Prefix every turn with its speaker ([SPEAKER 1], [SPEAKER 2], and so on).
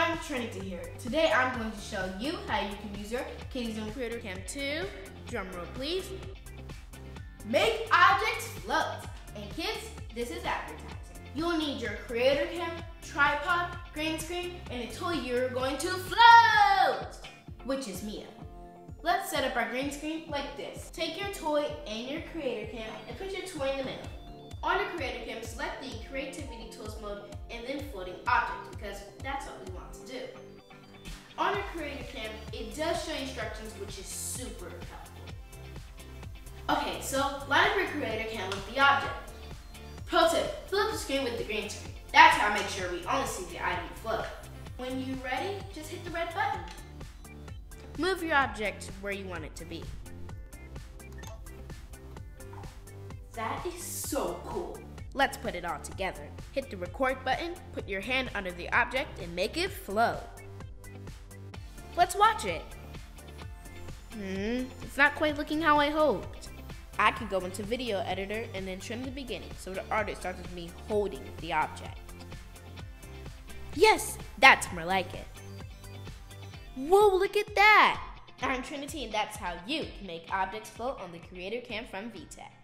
[SPEAKER 1] everyone, Trinity here. Today I'm going to show you how you can use your KidiZoom Creator Cam 2, drumroll please, make objects float. And kids, this is advertising. You'll need your Creator Cam, tripod, green screen, and a toy you're going to float, which is Mia. Let's set up our green screen like this. Take your toy and your Creator Cam and put your toy in the middle. On the Creator Cam, select the Creativity Tools mode and then Floating Object, because that's what we want to do. On the Creator Cam, it does show instructions, which is super helpful. Okay, so line up your Creator Cam with the object. Pro tip, fill up the screen with the green screen. That's how I make sure we only see the item float. When you're ready, just hit the red button. Move your object where you want it to be. That is so cool. Let's put it all together. Hit the record button, put your hand under the object, and make it flow. Let's watch it. It's not quite looking how I hoped. I can go into video editor and then trim the beginning so the artist starts with me holding the object. Yes, that's more like it. Whoa, look at that! I'm Trinity, and that's how you can make objects float on the Creator Cam from VTech.